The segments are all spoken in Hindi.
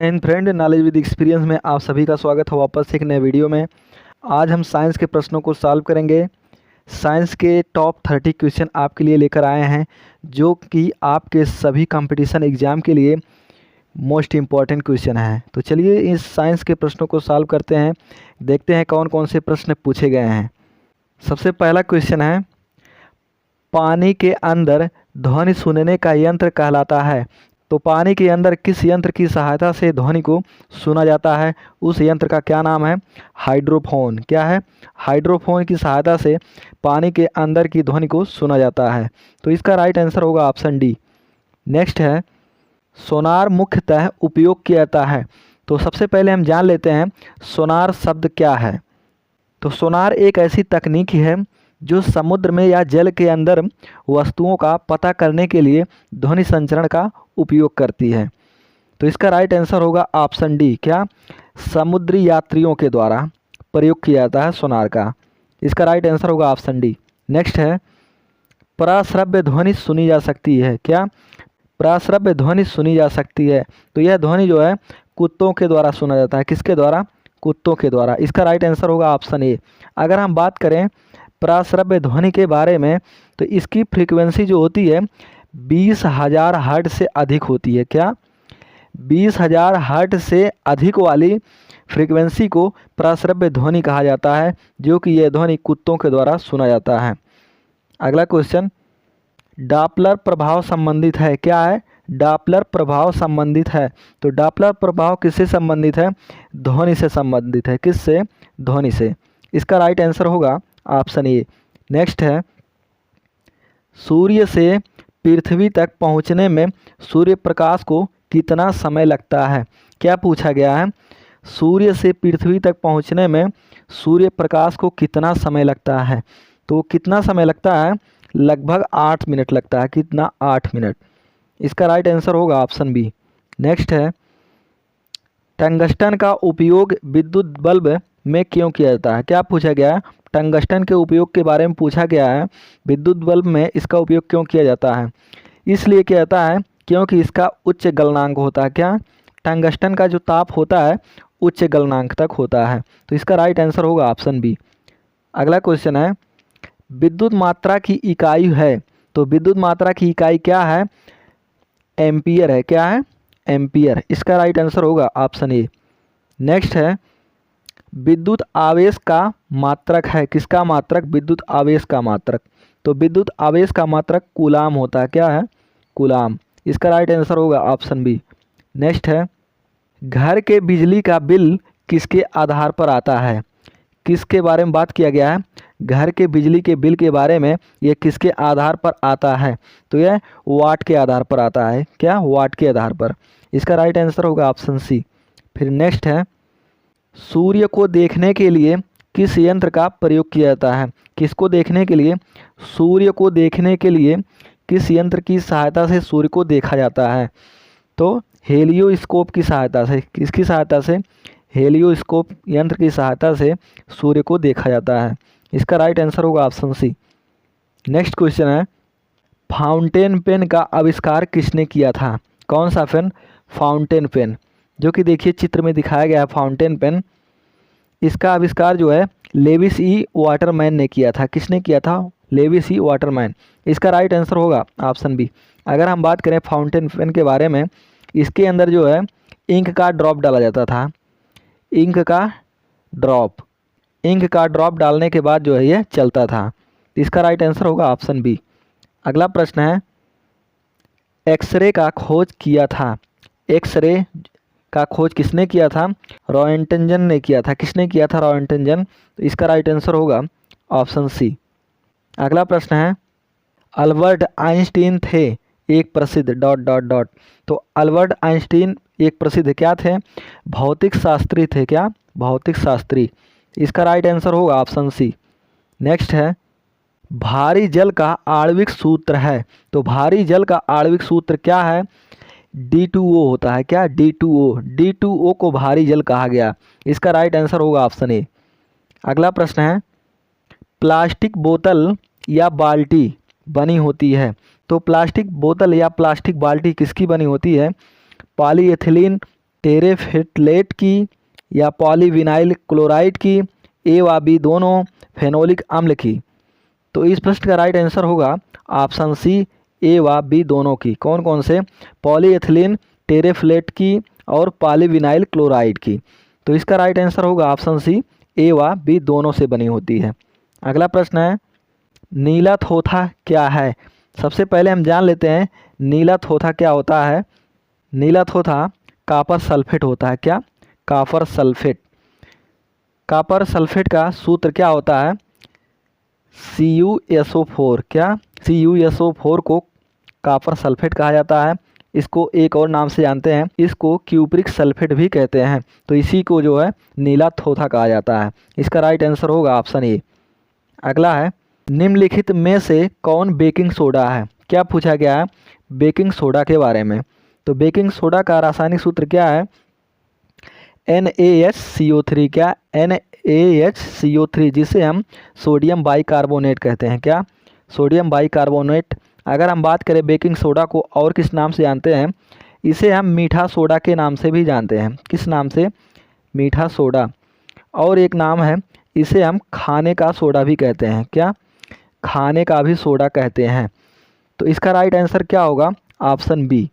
And friend, knowledge with experience में आप सभी का स्वागत है वापस एक नए वीडियो में। आज हम साइंस के प्रश्नों को सॉल्व करेंगे। साइंस के टॉप 30 क्वेश्चन आपके लिए लेकर आए हैं, जो कि आपके सभी कंपटीशन एग्ज़ाम के लिए मोस्ट इम्पॉर्टेंट क्वेश्चन है। तो चलिए इस साइंस के प्रश्नों को सॉल्व करते हैं, देखते हैं कौन कौन से प्रश्न पूछे गए हैं। सबसे पहला क्वेश्चन है, पानी के अंदर ध्वनि सुनने का यंत्र कहलाता है। तो पानी के अंदर किस यंत्र की सहायता से ध्वनि को सुना जाता है, उस यंत्र का क्या नाम है? हाइड्रोफोन। क्या है? हाइड्रोफोन की सहायता से पानी के अंदर की ध्वनि को सुना जाता है। तो इसका राइट आंसर होगा ऑप्शन डी। नेक्स्ट है, सोनार मुख्यतः उपयोग किया जाता है। तो सबसे पहले हम जान लेते हैं सोनार शब्द क्या है। तो सोनार एक ऐसी तकनीक है जो समुद्र में या जल के अंदर वस्तुओं का पता करने के लिए ध्वनि संचरण का उपयोग करती है। तो इसका राइट आंसर होगा ऑप्शन डी। क्या? समुद्री यात्रियों के द्वारा प्रयोग किया जाता है सोनार का। इसका राइट आंसर होगा ऑप्शन डी। नेक्स्ट है, प्रश्रव्य ध्वनि सुनी जा सकती है। क्या? प्रश्रव्य ध्वनि सुनी जा सकती है। तो यह ध्वनि जो है कुत्तों के द्वारा सुना जाता है। किसके द्वारा? कुत्तों के द्वारा। इसका राइट आंसर होगा ऑप्शन ए। अगर हम बात करें प्रश्रव्य ध्वनि के बारे में, तो इसकी फ्रीक्वेंसी जो होती है 20,000 हर्ट्ज से अधिक होती है। क्या? 20,000 हर्ट्ज से अधिक वाली फ्रीक्वेंसी को प्रश्रव्य ध्वनि कहा जाता है, जो कि यह ध्वनि कुत्तों के द्वारा सुना जाता है। अगला क्वेश्चन, डॉपलर प्रभाव संबंधित है। क्या है? डॉपलर प्रभाव संबंधित है। तो डॉपलर प्रभाव किससे संबंधित है? ध्वनि से संबंधित है। किससे? ध्वनि से। इसका राइट आंसर होगा ऑप्शन ए। नेक्स्ट है, सूर्य से पृथ्वी तक पहुंचने में सूर्य प्रकाश को कितना समय लगता है? क्या पूछा गया है? सूर्य से पृथ्वी तक पहुंचने में सूर्य प्रकाश को कितना समय लगता है? तो कितना समय लगता है? लगभग 8 मिनट लगता है। कितना? 8 मिनट। इसका राइट आंसर होगा ऑप्शन बी। नेक्स्ट है, टंगस्टन का उपयोग विद्युत बल्ब में क्यों किया जाता है? क्या पूछा गया है? टंगस्टन के उपयोग के बारे में पूछा गया है। विद्युत बल्ब में इसका उपयोग क्यों किया जाता है? इसलिए किया जाता है क्योंकि इसका उच्च गलनांक होता है। क्या? टंगस्टन का जो ताप होता है उच्च गलनांक तक होता है। तो इसका राइट आंसर होगा ऑप्शन बी। अगला क्वेश्चन है, विद्युत मात्रा की इकाई है। तो विद्युत मात्रा की इकाई क्या है? एम्पियर है। क्या है? एम्पियर। इसका राइट आंसर होगा ऑप्शन ए। नेक्स्ट है, विद्युत आवेश का मात्रक है। किसका मात्रक? विद्युत आवेश का मात्रक। तो विद्युत आवेश का मात्रक कूलाम होता है। क्या है? कूलाम। इसका राइट आंसर होगा ऑप्शन बी। नेक्स्ट है, घर के बिजली का बिल किसके आधार पर आता है? किसके बारे में बात किया गया है? घर के बिजली के बिल के बारे में यह किसके आधार पर आता है? तो यह वाट के आधार पर आता है। क्या? वाट के आधार पर। इसका राइट आंसर होगा ऑप्शन सी। फिर नेक्स्ट है, सूर्य को देखने के लिए किस यंत्र का प्रयोग किया जाता है? किसको देखने के लिए? सूर्य को देखने के लिए किस यंत्र की सहायता से सूर्य को देखा जाता है? तो हेलियोस्कोप की सहायता से। किसकी सहायता से? हेलियोस्कोप यंत्र की सहायता से सूर्य को देखा जाता है। इसका राइट आंसर होगा ऑप्शन सी। नेक्स्ट क्वेश्चन है, फाउंटेन पेन का आविष्कार किसने किया था? कौन सा पेन? फाउंटेन पेन, जो कि देखिए चित्र में दिखाया गया है फाउंटेन पेन। इसका आविष्कार जो है लेविस ई वाटरमैन ने किया था। किसने किया था? लेविस ई वाटरमैन। इसका राइट आंसर होगा ऑप्शन बी। अगर हम बात करें फाउंटेन पेन के बारे में, इसके अंदर जो है इंक का ड्रॉप डाला जाता था। इंक का ड्रॉप। इंक का ड्रॉप डालने के बाद जो है ये चलता था। इसका राइट आंसर होगा ऑप्शन बी। अगला प्रश्न है, एक्सरे का खोज किया था। एक्सरे का खोज किसने किया था? रॉयंटजन ने किया था। किसने किया था? रॉयंटजन। तो इसका राइट आंसर होगा ऑप्शन सी। अगला प्रश्न है, अल्बर्ट आइंस्टीन थे एक प्रसिद्ध डॉट डॉट डॉट। तो अल्बर्ट आइंस्टीन एक प्रसिद्ध क्या थे? भौतिक शास्त्री थे। क्या? भौतिक शास्त्री। इसका राइट आंसर होगा ऑप्शन सी। नेक्स्ट है, भारी जल का आणविक सूत्र है। तो भारी जल का आणविक सूत्र क्या है? D2O होता है। क्या? D2O। D2O को भारी जल कहा गया। इसका राइट आंसर होगा ऑप्शन ए। अगला प्रश्न है, प्लास्टिक बोतल या बाल्टी बनी होती है। तो प्लास्टिक बोतल या प्लास्टिक बाल्टी किसकी बनी होती है? पॉलीएथिलीन टेरेफिलेट की या पॉलीविनाइल क्लोराइड की, ए व बी दोनों, फेनोलिक अम्ल की। तो इस प्रश्न का राइट आंसर होगा ऑप्शन सी, ए व बी दोनों की। कौन कौन से? पॉलीएथिलीन, टेरेफ्लेट की और पॉलीविनाइल क्लोराइड की। तो इसका राइट आंसर होगा ऑप्शन सी, ए व बी दोनों से बनी होती है। अगला प्रश्न है, नीला थोथा क्या है? सबसे पहले हम जान लेते हैं नीला थोथा क्या होता है। नीला थोथा कॉपर सल्फेट होता है। क्या? Copper sulphate. कॉपर सल्फेट का सूत्र क्या होता है? CuSO4। क्या? CuSO4 को कॉपर सल्फेट कहा जाता है। इसको एक और नाम से जानते हैं, इसको क्यूप्रिक सल्फेट भी कहते हैं। तो इसी को जो है नीला थोथा कहा जाता है। इसका राइट आंसर होगा ऑप्शन ए। अगला है, निम्नलिखित में से कौन बेकिंग सोडा है? क्या पूछा गया है बेकिंग सोडा के बारे में। तो बेकिंग सोडा का रासायनिक सूत्र क्या है? NaHCO3। क्या? NaHCO3, जिसे हम सोडियम बाइकार्बोनेट कहते हैं। क्या? Sodium bicarbonate. अगर हम बात करें बेकिंग सोडा को और किस नाम से जानते हैं, इसे हम मीठा सोडा के नाम से भी जानते हैं। किस नाम से? मीठा सोडा। और एक नाम है, इसे हम खाने का सोडा भी कहते हैं। क्या? खाने का भी सोडा कहते हैं। तो इसका राइट आंसर क्या होगा? Option B.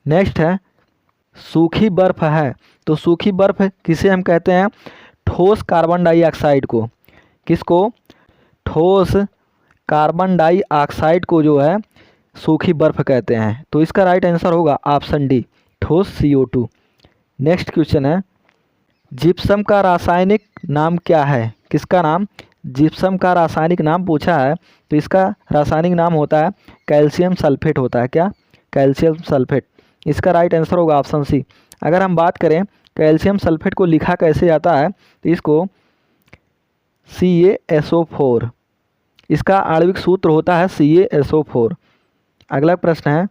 नेक्स्ट है, सूखी बर्फ है। तो सूखी बर्फ किसे हम कहते हैं? ठोस कार्बन डाइऑक्साइड को। किसको? ठोस कार्बन डाइऑक्साइड को जो है सूखी बर्फ कहते हैं। तो इसका राइट आंसर होगा ऑप्शन डी, ठोस CO2। नेक्स्ट क्वेश्चन है, जिप्सम का रासायनिक नाम क्या है? किसका नाम? जिप्सम का रासायनिक नाम पूछा है। तो इसका रासायनिक नाम होता है कैल्शियम सल्फेट होता है। क्या? Calcium sulphate. इसका राइट आंसर होगा ऑप्शन सी। अगर हम बात करें कैल्शियम सल्फेट को लिखा कैसे जाता है, तो इसको CaSO4, इसका आणविक सूत्र होता है CaSO4। अगला प्रश्न है,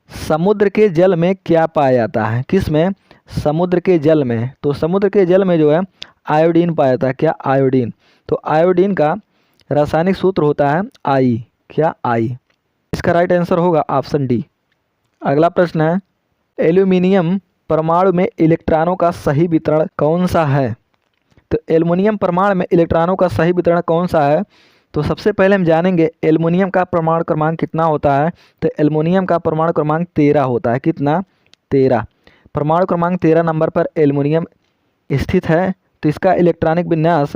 समुद्र के जल में क्या पाया जाता है? किस में? समुद्र के जल में। तो समुद्र के जल में जो है आयोडीन पाया जाता है। क्या? आयोडीन। तो आयोडीन का रासायनिक सूत्र होता है आई। क्या? आई। इसका राइट आंसर होगा ऑप्शन डी। अगला प्रश्न है, एल्यूमिनियम परमाणु में इलेक्ट्रॉनों का सही वितरण कौन सा है? तो एल्युमिनियम परमाणु में इलेक्ट्रॉनों का सही वितरण कौन सा है? तो सबसे पहले हम जानेंगे एल्युमिनियम का परमाणु क्रमांक कितना होता है। तो एल्युमिनियम का परमाणु क्रमांक 13 होता है। कितना? 13। परमाणु क्रमांक 13 नंबर पर एल्युमिनियम स्थित है। तो इसका इलेक्ट्रॉनिक विन्यास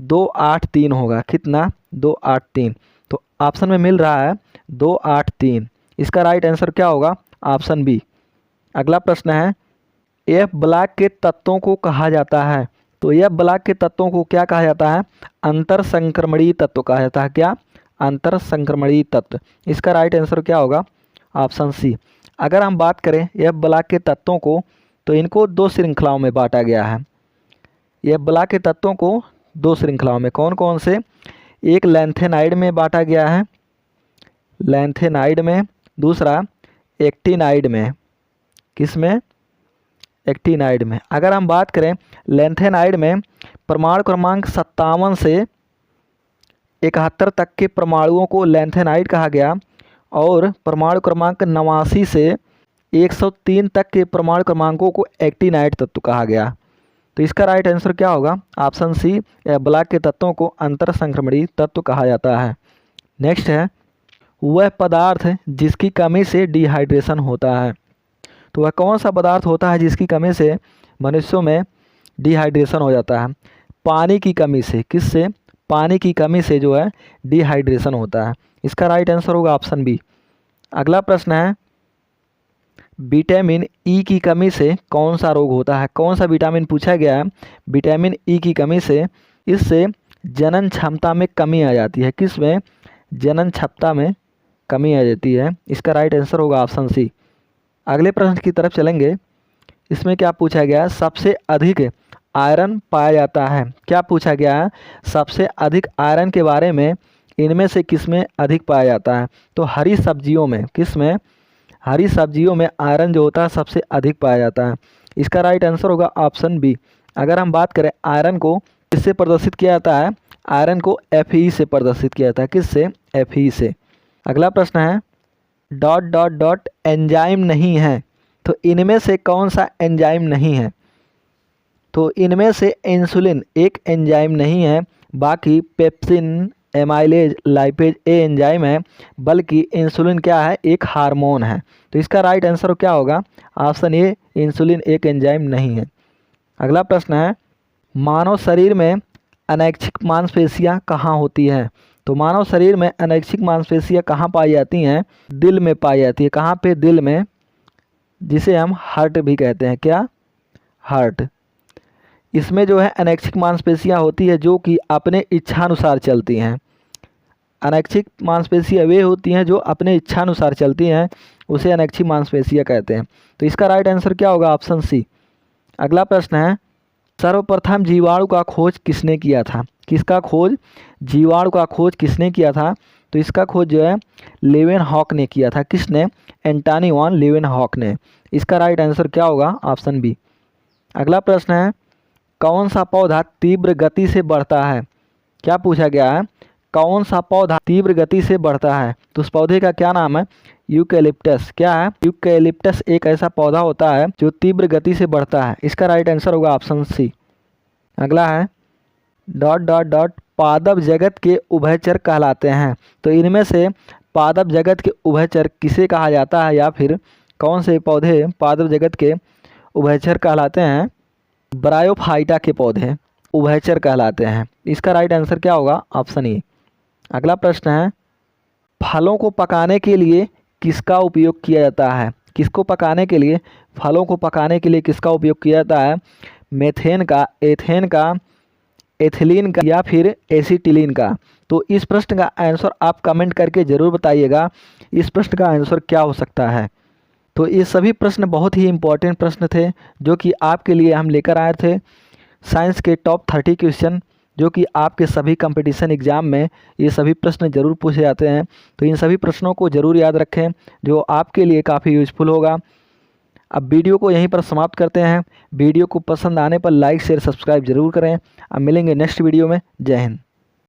283 होगा। कितना? 283। तो ऑप्शन में मिल रहा है 283। इसका राइट आंसर क्या होगा? Option B. अगला प्रश्न है, F ब्लॉक के तत्वों को कहा जाता है। तो F ब्लॉक के तत्वों को क्या कहा जाता है? अंतर संक्रमणीय तत्व कहा जाता है। क्या? अंतर संक्रमणीय तत्व। इसका राइट आंसर क्या होगा? Option C. अगर हम बात करें F ब्लॉक के तत्वों को, तो इनको 2 श्रृंखलाओं में बांटा गया है। F ब्लॉक के तत्वों को 2 श्रृंखलाओं में, कौन कौन से? एक लैंथेनाइड में बांटा गया है, लैंथेनाइड में। दूसरा एक्टिनाइड में। किस में? एक्टिनाइड में। अगर हम बात करें लैंथेनाइड में, परमाणु क्रमांक 57 से 71 तक के परमाणुओं को लैंथेनाइड कहा गया, और परमाणु क्रमांक 89 से 103 तक के परमाणु क्रमांकों को एक्टिनाइड तत्व कहा गया। तो इसका राइट आंसर क्या होगा? ऑप्शन सी, F ब्लॉक के तत्वों को अंतर संक्रमणीय तत्व कहा जाता है। नेक्स्ट है, वह पदार्थ जिसकी कमी से डिहाइड्रेशन होता है। तो वह कौन सा पदार्थ होता है जिसकी कमी से मनुष्यों में डिहाइड्रेशन हो जाता है? पानी की कमी से। किससे? पानी की कमी से जो है डिहाइड्रेशन होता है। इसका राइट आंसर होगा ऑप्शन बी। अगला प्रश्न है, विटामिन ई की कमी से कौन सा रोग होता है? कौन सा विटामिन पूछा गया है? विटामिन ई की कमी से, इससे जनन क्षमता में कमी आ जाती है। किस में? जनन क्षमता में कमी आ जाती है। इसका राइट आंसर होगा ऑप्शन सी। अगले प्रश्न की तरफ चलेंगे। इसमें क्या पूछा गया है? सबसे अधिक आयरन पाया जाता है। क्या पूछा गया है? सबसे अधिक आयरन के बारे में इनमें से किस में अधिक पाया जाता है? तो हरी सब्जियों में। किस में? हरी सब्जियों में आयरन जो होता है सबसे अधिक पाया जाता है। इसका राइट आंसर होगा ऑप्शन बी। अगर हम बात करें आयरन को किससे प्रदर्शित किया जाता है? आयरन को Fe से प्रदर्शित किया जाता है। किससे? Fe से। अगला प्रश्न है, डॉट डॉट डॉट एंजाइम नहीं है। तो इनमें से कौन सा एंजाइम नहीं है? तो इनमें से इंसुलिन एक एंजाइम नहीं है, बाकी पेप्सिन, एमाइलेज, लाइपेज ए एंजाइम है, बल्कि इंसुलिन क्या है? एक हार्मोन है। तो इसका राइट आंसर क्या होगा? ऑप्शन ए, इंसुलिन एक एंजाइम नहीं है। अगला प्रश्न है, मानव शरीर में अनैच्छिक मांसपेशियां कहाँ होती हैं? तो मानव शरीर में अनैच्छिक मांसपेशियां कहाँ पाई जाती हैं? दिल में पाई जाती है। कहाँ पे? दिल में, जिसे हम हार्ट भी कहते हैं। क्या? हार्ट। इसमें जो है अनैच्छिक मांसपेशियां होती है जो कि अपने इच्छानुसार चलती हैं। अनैच्छिक मांसपेशियां वे होती हैं जो अपने इच्छानुसार चलती हैं, उसे अनैच्छिक मांसपेशियां कहते हैं। तो इसका राइट आंसर क्या होगा? Option C. अगला प्रश्न है, सर्वप्रथम जीवाणु का खोज किसने किया था? किसका खोज? जीवाणु का खोज किसने किया था? तो इसका खोज जो है लेवेनहॉक ने किया था। किसने? एंटनी वॉन लेवेनहॉक ने। इसका राइट आंसर क्या होगा? Option B. अगला प्रश्न है, कौन सा पौधा तीव्र गति से बढ़ता है? क्या पूछा गया है? कौन सा पौधा तीव्र गति से बढ़ता है? तो उस पौधे का क्या नाम है? यूकेलिप्टस। क्या है? यूकेलिप्टस एक ऐसा पौधा होता है जो तीव्र गति से बढ़ता है। इसका राइट आंसर होगा ऑप्शन सी। अगला है, डॉट डॉट डॉट पादप जगत के उभयचर कहलाते हैं। तो इनमें से पादप जगत के उभयचर किसे कहा जाता है, या फिर कौन से पौधे पादप जगत के उभयचर कहलाते हैं? ब्रायोफाइटा के पौधे उभयचर कहलाते हैं। इसका राइट आंसर क्या होगा? Option A. अगला प्रश्न है, फलों को पकाने के लिए किसका उपयोग किया जाता है? किसको पकाने के लिए? फलों को पकाने के लिए किसका उपयोग किया जाता है? मेथेन का, एथेन का, एथिलीन का, या फिर एसिटिलीन का? तो इस प्रश्न का आंसर आप कमेंट करके ज़रूर बताइएगा, इस प्रश्न का आंसर क्या हो सकता है। तो ये सभी प्रश्न बहुत ही इम्पोर्टेंट प्रश्न थे जो कि आपके लिए हम लेकर आए थे। साइंस के टॉप 30 क्वेश्चन जो कि आपके सभी कंपटीशन एग्ज़ाम में ये सभी प्रश्न ज़रूर पूछे जाते हैं। तो इन सभी प्रश्नों को ज़रूर याद रखें जो आपके लिए काफ़ी यूज़फुल होगा। अब वीडियो को यहीं पर समाप्त करते हैं। वीडियो को पसंद आने पर लाइक शेयर सब्सक्राइब ज़रूर करें। अब मिलेंगे नेक्स्ट वीडियो में। जय हिंद।